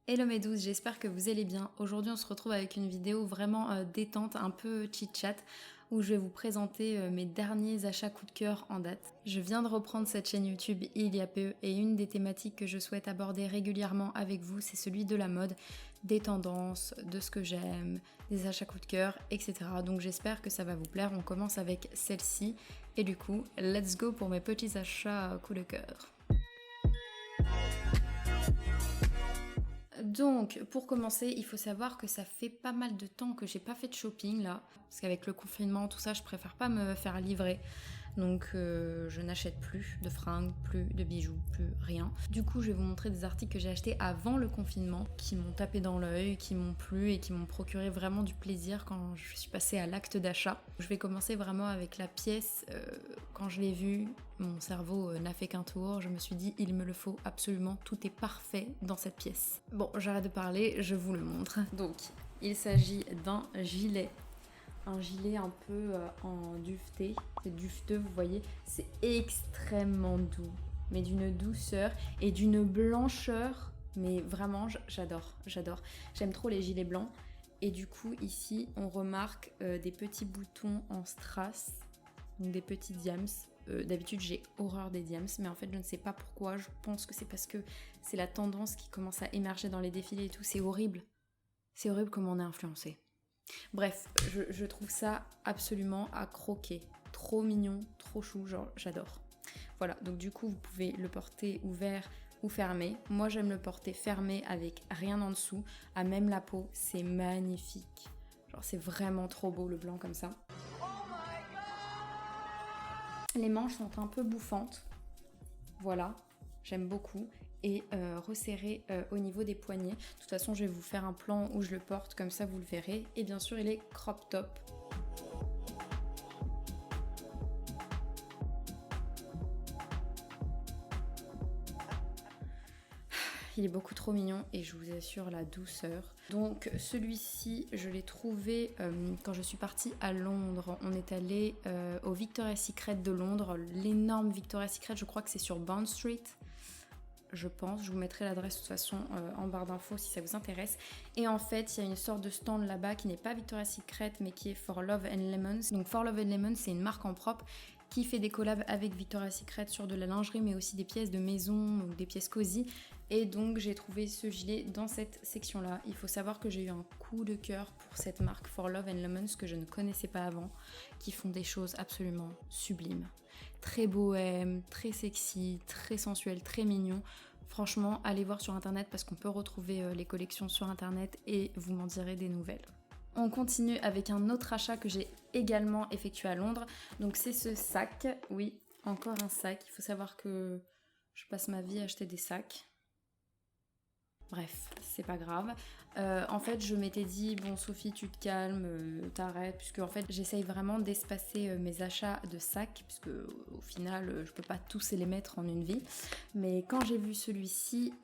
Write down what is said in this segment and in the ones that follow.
Hello mes douces, j'espère que vous allez bien. Aujourd'hui on se retrouve avec une vidéo vraiment détente, un peu chit-chat, où je vais vous présenter mes derniers achats coup de cœur en date. Je viens de reprendre cette chaîne YouTube il y a peu et une des thématiques que je souhaite aborder régulièrement avec vous, c'est celui de la mode, des tendances, de ce que j'aime, des achats coup de cœur, etc. Donc j'espère que ça va vous plaire. On commence avec celle-ci et du coup, let's go pour mes petits achats coup de cœur. Donc, pour commencer, il faut savoir que ça fait pas mal de temps que j'ai pas fait de shopping là, parce qu'avec le confinement, tout ça, je préfère pas me faire livrer. Donc, je n'achète plus de fringues, plus de bijoux, plus rien. Du coup, je vais vous montrer des articles que j'ai achetés avant le confinement, qui m'ont tapé dans l'œil, qui m'ont plu et qui m'ont procuré vraiment du plaisir quand je suis passée à l'acte d'achat. Je vais commencer vraiment avec la pièce. Quand je l'ai vue, mon cerveau n'a fait qu'un tour. Je me suis dit, il me le faut absolument. Tout est parfait dans cette pièce. Bon, j'arrête de parler, je vous le montre. Donc, il s'agit d'un gilet. Un gilet un peu en duveté. C'est duveteux, vous voyez. C'est extrêmement doux. Mais d'une douceur et d'une blancheur. Mais vraiment, j'adore. J'aime trop les gilets blancs. Et du coup, ici, on remarque des petits boutons en strass. Donc des petits diams. D'habitude j'ai horreur des diams, mais en fait je ne sais pas pourquoi. Je pense que c'est parce que c'est la tendance qui commence à émerger dans les défilés et tout. C'est horrible comment on est influencé. Bref, je trouve ça absolument à croquer. Trop mignon, trop chou, genre j'adore. Voilà, donc du coup vous pouvez le porter ouvert ou fermé. Moi j'aime le porter fermé avec rien en dessous, à même la peau, c'est magnifique. Genre c'est vraiment trop beau le blanc comme ça. Les manches sont un peu bouffantes, voilà, j'aime beaucoup, et resserré au niveau des poignets. De toute façon, je vais vous faire un plan où je le porte, comme ça vous le verrez. Et bien sûr, il est crop top. Il est beaucoup trop mignon et je vous assure la douceur. Donc celui-ci, je l'ai trouvé quand je suis partie à Londres. On est allé au Victoria's Secret de Londres, l'énorme Victoria's Secret, je crois que c'est sur Bond Street. Je pense, je vous mettrai l'adresse de toute façon en barre d'infos si ça vous intéresse. Et en fait, il y a une sorte de stand là-bas qui n'est pas Victoria's Secret mais qui est For Love and Lemons. Donc For Love and Lemons, c'est une marque en propre qui fait des collabs avec Victoria's Secret sur de la lingerie mais aussi des pièces de maison ou des pièces cosy. Et donc j'ai trouvé ce gilet dans cette section là. Il faut savoir que j'ai eu un coup de cœur pour cette marque For Love and Lemons que je ne connaissais pas avant, qui font des choses absolument sublimes. Très bohème, très sexy, très sensuel, très mignon. Franchement, allez voir sur internet parce qu'on peut retrouver les collections sur internet et vous m'en direz des nouvelles. On continue avec un autre achat que j'ai également effectué à Londres. Donc c'est ce sac, oui, encore un sac. Il faut savoir que je passe ma vie à acheter des sacs. Bref, c'est pas grave. En fait, je m'étais dit, bon Sophie, tu te calmes, t'arrêtes, puisque en fait, j'essaye vraiment d'espacer mes achats de sacs, puisque au final, je peux pas tous les mettre en une vie. Mais quand j'ai vu celui-ci,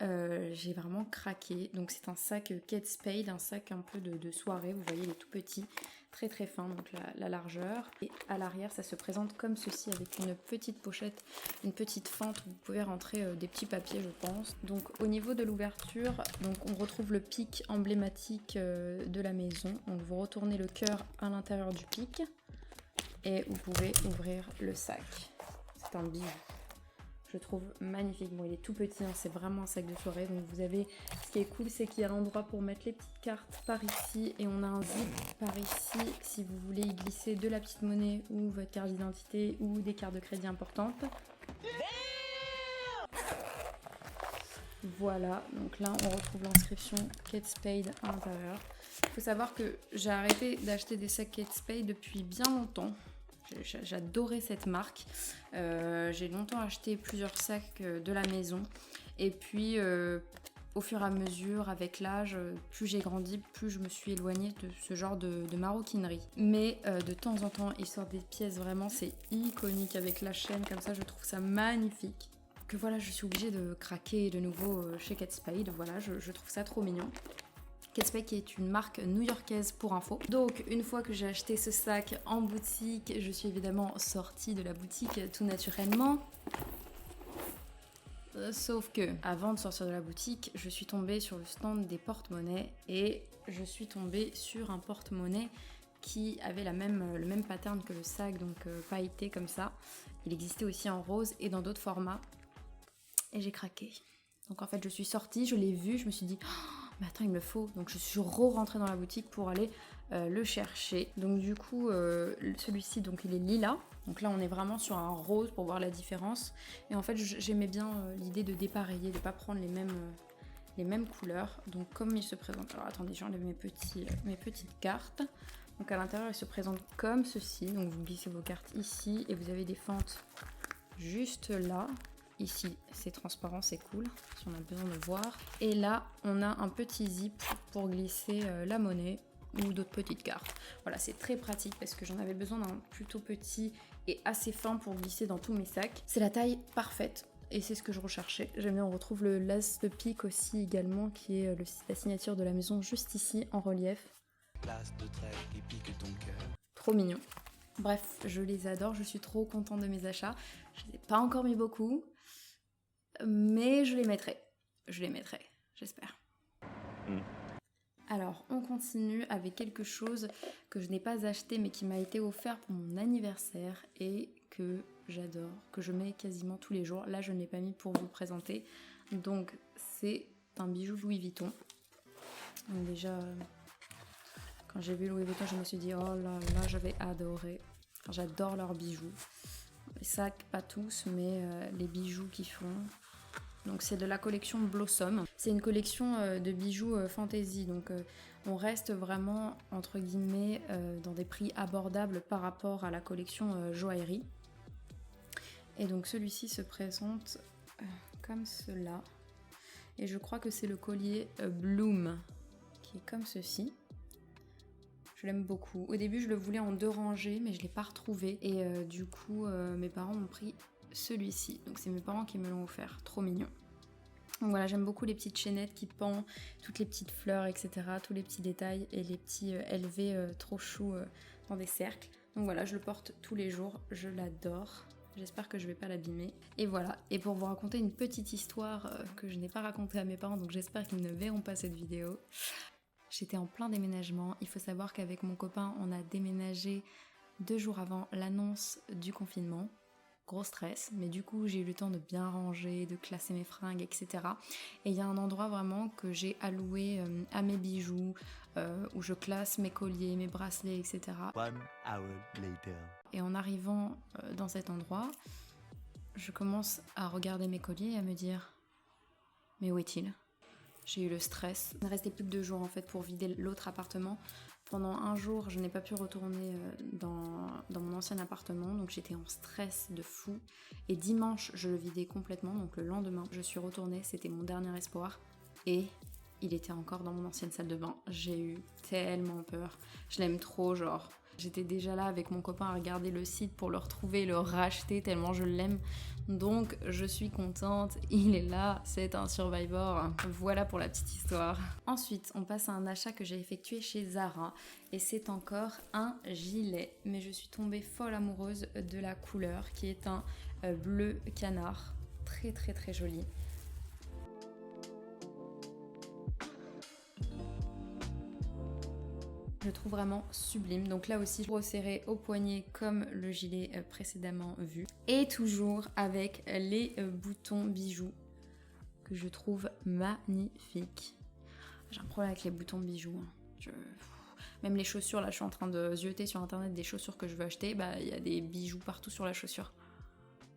j'ai vraiment craqué. Donc c'est un sac Kate Spade, un sac un peu de soirée, vous voyez, il est tout petit. Très très fin, donc la largeur. Et à l'arrière, ça se présente comme ceci avec une petite pochette, une petite fente où vous pouvez rentrer des petits papiers, je pense. Donc au niveau de l'ouverture, donc on retrouve le pic emblématique de la maison. Donc vous retournez le cœur à l'intérieur du pic et vous pouvez ouvrir le sac. C'est un bijou. Je trouve magnifique. Bon, il est tout petit, hein, c'est vraiment un sac de soirée. Donc vous avez, ce qui est cool, c'est qu'il y a l'endroit pour mettre les petites cartes par ici. Et on a un zip par ici, si vous voulez y glisser de la petite monnaie ou votre carte d'identité ou des cartes de crédit importantes. Voilà, donc là on retrouve l'inscription Kate Spade à l'intérieur. Il faut savoir que j'ai arrêté d'acheter des sacs Kate Spade depuis bien longtemps. J'adorais cette marque. J'ai longtemps acheté plusieurs sacs de la maison. Et puis, au fur et à mesure, avec l'âge, plus j'ai grandi, plus je me suis éloignée de ce genre de maroquinerie. Mais de temps en temps, ils sortent des pièces vraiment, c'est iconique avec la chaîne comme ça. Je trouve ça magnifique. Que voilà, je suis obligée de craquer de nouveau chez Kate Spade. Voilà, je trouve ça trop mignon. Kate Spade qui est une marque new-yorkaise pour info. Donc une fois que j'ai acheté ce sac en boutique, je suis évidemment sortie de la boutique tout naturellement. Sauf que, avant de sortir de la boutique, je suis tombée sur le stand des porte-monnaies et je suis tombée sur un porte-monnaie qui avait le même pattern que le sac, donc pailleté comme ça. Il existait aussi en rose et dans d'autres formats. Et j'ai craqué. Donc en fait, je suis sortie, je l'ai vu, je me suis dit, oh, mais attends, il me le faut. Donc je suis rentrée dans la boutique pour aller le chercher. Donc du coup, celui-ci, donc il est lilas. Donc là, on est vraiment sur un rose pour voir la différence. Et en fait, j'aimais bien l'idée de dépareiller, de ne pas prendre les mêmes couleurs. Donc comme il se présente, alors attendez, j'enlève mes petites cartes. Donc à l'intérieur, il se présente comme ceci. Donc vous glissez vos cartes ici et vous avez des fentes juste là. Ici, c'est transparent, c'est cool, si on a besoin de voir. Et là, on a un petit zip pour glisser la monnaie ou d'autres petites cartes. Voilà, c'est très pratique parce que j'en avais besoin d'un plutôt petit et assez fin pour glisser dans tous mes sacs. C'est la taille parfaite et c'est ce que je recherchais. J'aime bien, on retrouve le las de pique aussi également, qui est la signature de la maison juste ici en relief. L'as de trait qui pique ton cœur. Trop mignon. Bref, je les adore, je suis trop contente de mes achats. Je n'ai pas encore mis beaucoup, mais je les mettrai, j'espère. Alors, on continue avec quelque chose que je n'ai pas acheté mais qui m'a été offert pour mon anniversaire et que j'adore, que je mets quasiment tous les jours. Là, je ne l'ai pas mis pour vous présenter. Donc, c'est un bijou Louis Vuitton. Donc déjà, quand j'ai vu Louis Vuitton, je me suis dit, oh là là, j'avais adoré. Enfin, j'adore leurs bijoux. Les sacs, pas tous, mais les bijoux qu'ils font. Donc c'est de la collection Blossom. C'est une collection de bijoux fantasy. Donc on reste vraiment, entre guillemets, dans des prix abordables par rapport à la collection joaillerie. Et donc celui-ci se présente comme cela. Et je crois que c'est le collier Bloom, qui est comme ceci. Je l'aime beaucoup. Au début, je le voulais en 2 rangées, mais je ne l'ai pas retrouvé. Et du coup, mes parents m'ont pris celui-ci. Donc c'est mes parents qui me l'ont offert. Trop mignon. Donc voilà, j'aime beaucoup les petites chaînettes qui pendent, toutes les petites fleurs, etc. Tous les petits détails et les petits LV trop choux dans des cercles. Donc voilà, je le porte tous les jours. Je l'adore. J'espère que je vais pas l'abîmer. Et voilà. Et pour vous raconter une petite histoire que je n'ai pas racontée à mes parents, donc j'espère qu'ils ne verront pas cette vidéo. J'étais en plein déménagement. Il faut savoir qu'avec mon copain, on a déménagé 2 jours avant l'annonce du confinement. Gros stress, mais du coup j'ai eu le temps de bien ranger, de classer mes fringues, etc. Et il y a un endroit vraiment que j'ai alloué à mes bijoux, où je classe mes colliers, mes bracelets, etc. 1 hour later. Et en arrivant dans cet endroit, je commence à regarder mes colliers et à me dire « Mais où est-il ?» J'ai eu le stress. Il ne restait plus que 2 jours en fait pour vider l'autre appartement. Pendant 1 jour, je n'ai pas pu retourner dans mon ancien appartement, donc j'étais en stress de fou. Et dimanche, je le vidais complètement, donc le lendemain, je suis retournée, c'était mon dernier espoir. Et il était encore dans mon ancienne salle de bain. J'ai eu tellement peur. Je l'aime trop, genre. J'étais déjà là avec mon copain à regarder le site pour le retrouver et le racheter tellement je l'aime. Donc je suis contente, il est là, c'est un Survivor. Voilà pour la petite histoire. Ensuite, on passe à un achat que j'ai effectué chez Zara et c'est encore un gilet. Mais je suis tombée folle amoureuse de la couleur qui est un bleu canard. Très très très joli. Je le trouve vraiment sublime. Donc là aussi, je resserré au poignet comme le gilet précédemment vu. Et toujours avec les boutons bijoux que je trouve magnifiques. J'ai un problème avec les boutons bijoux. Même les chaussures, là je suis en train de zioter sur internet des chaussures que je veux acheter. Bah il y a des bijoux partout sur la chaussure.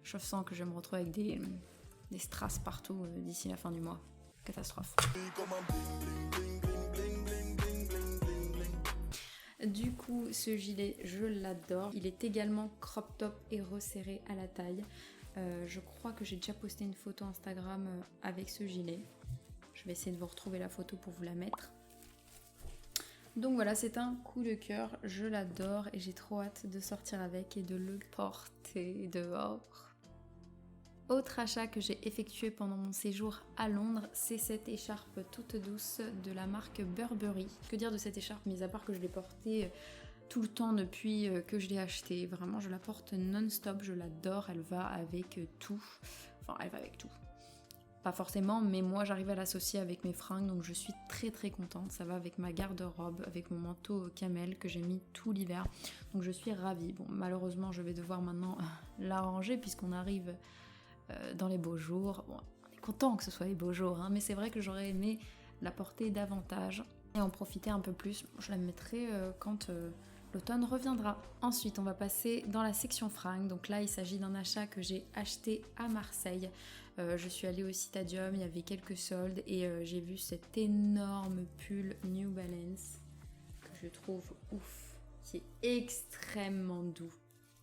Je sens que je vais me retrouver avec des strass partout d'ici la fin du mois. Catastrophe. Du coup, ce gilet, je l'adore. Il est également crop top et resserré à la taille. Je crois que j'ai déjà posté une photo Instagram avec ce gilet. Je vais essayer de vous retrouver la photo pour vous la mettre. Donc voilà, c'est un coup de cœur. Je l'adore et j'ai trop hâte de sortir avec et de le porter dehors. Autre achat que j'ai effectué pendant mon séjour à Londres, c'est cette écharpe toute douce de la marque Burberry. Que dire de cette écharpe, mis à part que je l'ai portée tout le temps depuis que je l'ai achetée. Vraiment, je la porte non-stop, je l'adore, elle va avec tout. Enfin, elle va avec tout. pas forcément, mais moi j'arrive à l'associer avec mes fringues, donc je suis très très contente. Ça va avec ma garde-robe, avec mon manteau camel que j'ai mis tout l'hiver, donc je suis ravie. Bon, malheureusement je vais devoir maintenant l'arranger puisqu'on arrive dans les beaux jours. Bon, on est content que ce soit les beaux jours, hein, mais c'est vrai que j'aurais aimé la porter davantage et en profiter un peu plus. Je la mettrai quand l'automne reviendra. Ensuite, on va passer dans la section fringues. Donc là, il s'agit d'un achat que j'ai acheté à Marseille. Je suis allée au Citadium, il y avait quelques soldes et j'ai vu cet énorme pull New Balance que je trouve ouf, qui est extrêmement doux,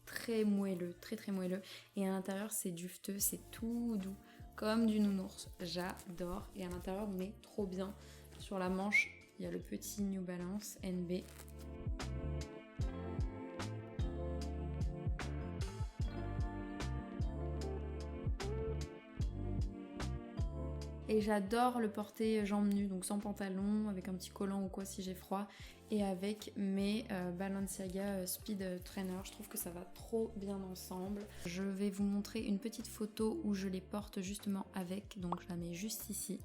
très moelleux, très très moelleux. Et à l'intérieur, c'est duveteux, c'est tout doux, comme du nounours. J'adore. Et à l'intérieur, on est trop bien. Sur la manche, il y a le petit New Balance NB. Et j'adore le porter jambes nues, donc sans pantalon, avec un petit collant ou quoi si j'ai froid, et avec mes Balenciaga Speed Trainer. Je trouve que ça va trop bien ensemble. Je vais vous montrer une petite photo où je les porte justement avec, donc je la mets juste ici.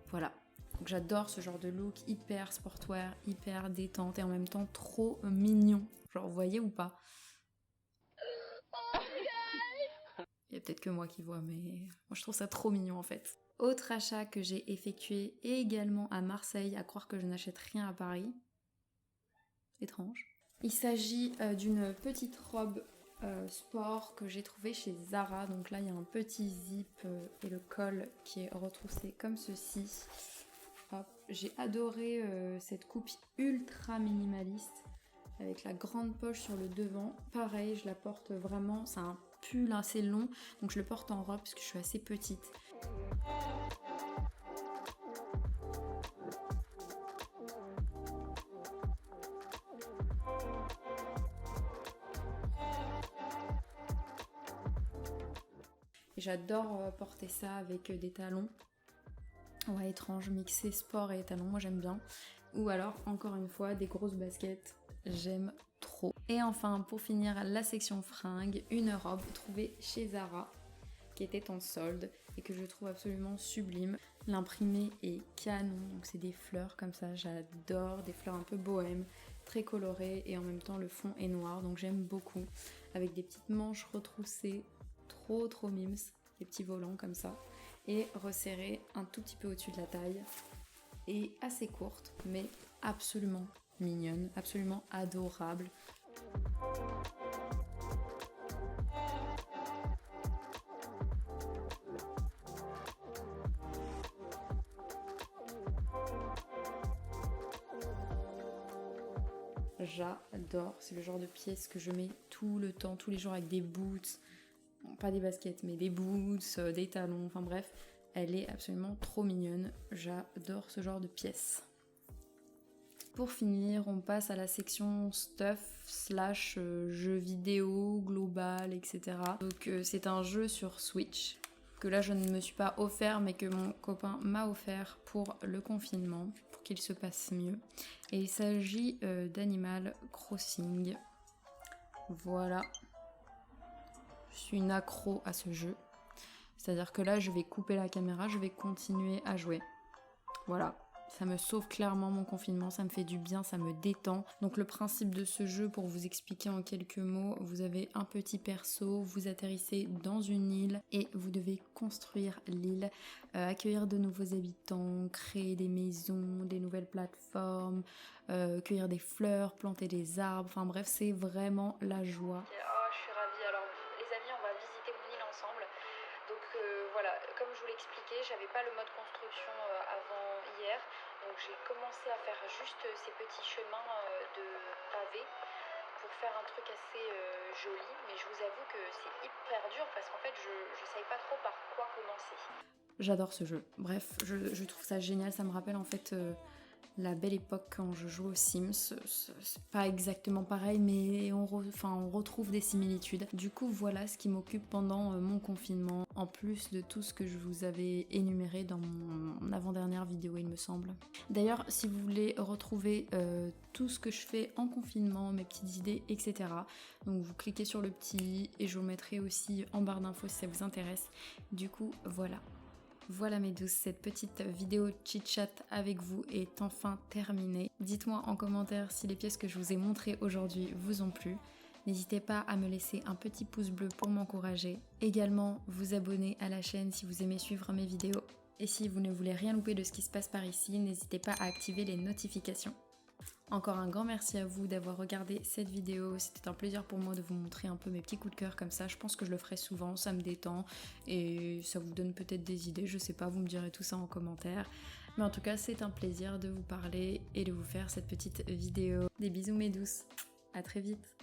Voilà. Donc j'adore ce genre de look hyper sportwear, hyper détente et en même temps trop mignon. Genre, vous voyez ou pas? Il y a peut-être que moi qui vois, mais moi je trouve ça trop mignon en fait. Autre achat que j'ai effectué également à Marseille, à croire que je n'achète rien à Paris. Étrange. Il s'agit d'une petite robe sport que j'ai trouvée chez Zara. Donc là il y a un petit zip et le col qui est retroussé comme ceci. Hop. J'ai adoré cette coupe ultra minimaliste avec la grande poche sur le devant. Pareil, je la porte vraiment, c'est un pull assez long, donc je le porte en robe parce que je suis assez petite. Et j'adore porter ça avec des talons. Ouais, étrange, mixer sport et talons, moi j'aime bien. Ou alors, encore une fois, des grosses baskets, j'aime trop. Et enfin, pour finir la section fringues, une robe trouvée chez Zara, qui était en solde et que je trouve absolument sublime. L'imprimé est canon, donc c'est des fleurs comme ça, j'adore, des fleurs un peu bohèmes, très colorées et en même temps le fond est noir, donc j'aime beaucoup. Avec des petites manches retroussées, trop mimes, des petits volants comme ça, et resserrées un tout petit peu au-dessus de la taille. Et assez courte, mais absolument mignonne, absolument adorable. J'adore, c'est le genre de pièce que je mets tout le temps, tous les jours avec des boots, bon, pas des baskets, mais des boots, des talons, enfin bref, elle est absolument trop mignonne, j'adore ce genre de pièce. Pour finir, on passe à la section stuff slash jeux vidéo, global, etc. Donc c'est un jeu sur Switch, que là je ne me suis pas offert, mais que mon copain m'a offert pour le confinement, pour qu'il se passe mieux. Et il s'agit d'Animal Crossing. Voilà. Je suis une accro à ce jeu. C'est-à-dire que là, je vais couper la caméra, je vais continuer à jouer. Voilà. Ça me sauve clairement mon confinement, ça me fait du bien, ça me détend. Donc le principe de ce jeu, pour vous expliquer en quelques mots, vous avez un petit perso, vous atterrissez dans une île et vous devez construire l'île, accueillir de nouveaux habitants, créer des maisons, des nouvelles plateformes, cueillir des fleurs, planter des arbres, enfin bref, c'est vraiment la joie. Oh, je suis ravie. Alors, les amis, on va visiter mon île ensemble. Donc voilà, comme je vous l'expliquais, j'avais pas le mode construction avant hier. Donc j'ai commencé à faire juste ces petits chemins de pavés pour faire un truc assez joli. Mais je vous avoue que c'est hyper dur parce qu'en fait, je savais pas trop par quoi commencer. J'adore ce jeu. Bref, je trouve ça génial, ça me rappelle en fait la belle époque quand je jouais aux Sims. C'est pas exactement pareil, mais on retrouve des similitudes. Du coup, voilà ce qui m'occupe pendant mon confinement, en plus de tout ce que je vous avais énuméré dans mon avant-dernière vidéo, il me semble. D'ailleurs, si vous voulez retrouver tout ce que je fais en confinement, mes petites idées, etc., donc vous cliquez sur le petit et je vous mettrai aussi en barre d'infos si ça vous intéresse. Du coup, voilà. Voilà mes douces, cette petite vidéo chit-chat avec vous est enfin terminée. Dites-moi en commentaire si les pièces que je vous ai montrées aujourd'hui vous ont plu. N'hésitez pas à me laisser un petit pouce bleu pour m'encourager. Également, vous abonner à la chaîne si vous aimez suivre mes vidéos. Et si vous ne voulez rien louper de ce qui se passe par ici, n'hésitez pas à activer les notifications. Encore un grand merci à vous d'avoir regardé cette vidéo, c'était un plaisir pour moi de vous montrer un peu mes petits coups de cœur comme ça, je pense que je le ferai souvent, ça me détend et ça vous donne peut-être des idées, je sais pas, vous me direz tout ça en commentaire. Mais en tout cas c'est un plaisir de vous parler et de vous faire cette petite vidéo. Des bisous mes douces, à très vite.